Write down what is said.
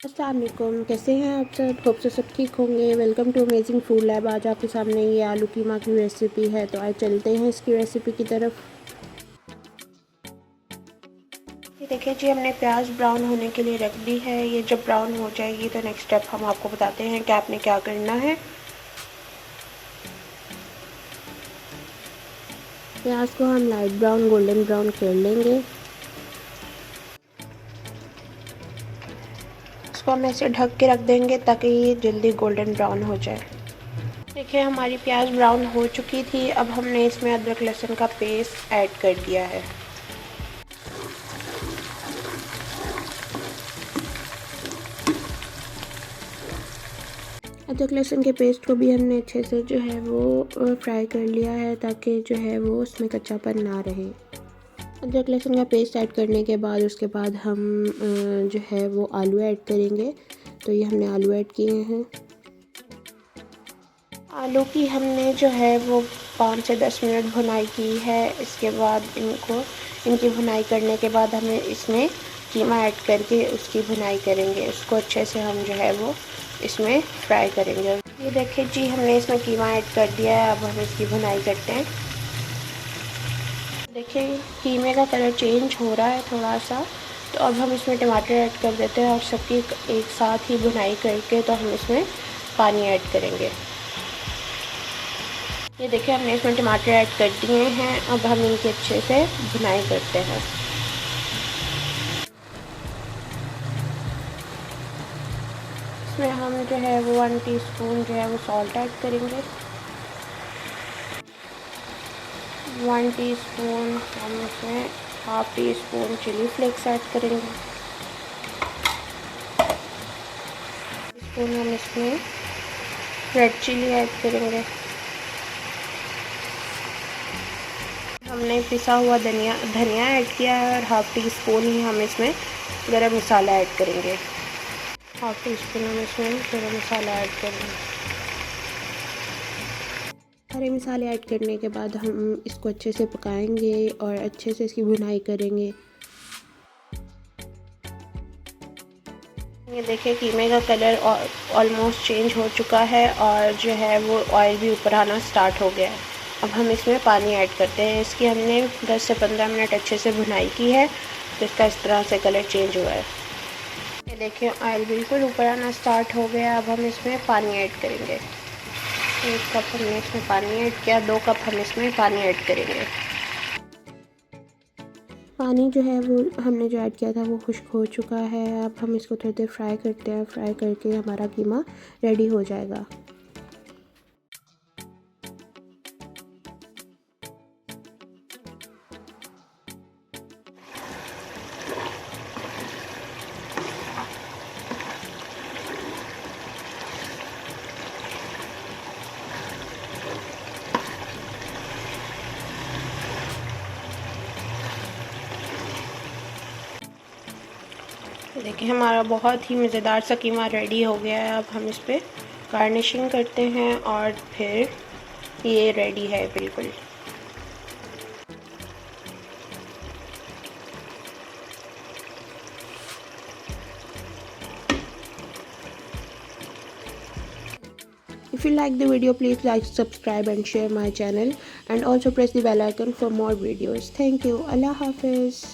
अस्सलाम वालेकुम, कैसे हैं आप सब? होप से सब ठीक होंगे। Welcome to amazing food lab. आज आपके सामने ये आलू कीमा की रेसिपी है, तो आज चलते हैं इसकी रेसिपी की तरफ। ये देखिए जी, हमने प्याज ब्राउन होने के लिए रख दी है। ये जब ब्राउन हो जाएगी तो नेक्स्ट स्टेप हम आपको बताते हैं कि आपने क्या करना है। प्याज को हम लाइट ब्राउन गोल्डन ब्राउन कर लेंगे। इसको हम ऐसे ढक के रख देंगे ताकि ये जल्दी गोल्डन ब्राउन हो जाए। देखिए हमारी प्याज ब्राउन हो चुकी थी। अब हमने इसमें अदरक लहसुन का पेस्ट ऐड कर दिया है। अदरक लहसुन के पेस्ट को भी हमने अच्छे से जो है वो फ्राई कर लिया है ताकि जो है वो उसमें कच्चापन ना रहे। अदरक लहसुन का पेस्ट ऐड करने के बाद उसके बाद हम जो है वो आलू ऐड करेंगे। तो ये हमने आलू ऐड किए हैं। आलू की हमने जो है वो 5 से 10 मिनट भुनाई की है। इसके बाद इनकी भुनाई करने के बाद हमें इसमें कीमा ऐड करके उसकी भुनाई करेंगे। उसको अच्छे से हम जो है वो इसमें फ्राई करेंगे। ये देखिए जी, हमने इसमें कीमा ऐड कर दिया है। अब हम इसकी भुनाई करते हैं। देखिए कीमे का कलर चेंज हो रहा है थोड़ा सा, तो अब हम इसमें टमाटर ऐड कर देते हैं और सबकी एक साथ ही भुनाई करके तो हम इसमें पानी ऐड करेंगे। ये देखिए हमने इसमें टमाटर ऐड कर दिए हैं। अब हम इनकी अच्छे से भुनाई करते हैं। इसमें हम जो है वो 1 टीस्पून जो है वो सॉल्ट ऐड करेंगे। 1 टीस्पून हम इसमें half teaspoon chilli flakes add करेंगे। स्पून हम इसमें रेड चिली ऐड करेंगे। हमने पिसा हुआ धनिया ऐड किया है और हाफ टी स्पून ही हम इसमें गरम मसाला ऐड करेंगे। हाफ टी स्पून हम इसमें गरम मसाला ऐड करेंगे। सारे मसाले ऐड करने के बाद हम इसको अच्छे से पकाएंगे और अच्छे से इसकी भुनाई करेंगे। ये देखिए कीमे का कलर ऑलमोस्ट चेंज हो चुका है और जो है वो ऑयल भी ऊपर आना स्टार्ट हो गया है। अब हम इसमें पानी ऐड करते हैं। इसकी हमने 10 से 15 मिनट अच्छे से भुनाई की है, तो इसका इस तरह से कलर चेंज हुआ है। ये देखिए ऑयल बिल्कुल ऊपर आना स्टार्ट हो गया। अब हम इसमें पानी ऐड करेंगे। 1 कप हमने इसमें पानी ऐड किया, 2 कप हम इसमें पानी ऐड करेंगे। पानी जो है वो हमने जो ऐड किया था वो खुश्क हो चुका है। अब हम इसको थोड़ी देर फ्राई करते हैं। फ्राई करके हमारा कीमा रेडी हो जाएगा। देखिए हमारा बहुत ही मज़ेदार सा कीमा रेडी हो गया है। अब हम इस पर गार्निशिंग करते हैं और फिर ये रेडी है बिल्कुल। If you like the video, please like, subscribe and share my channel, and also press the bell icon for more videos. Thank you. Allah Hafiz.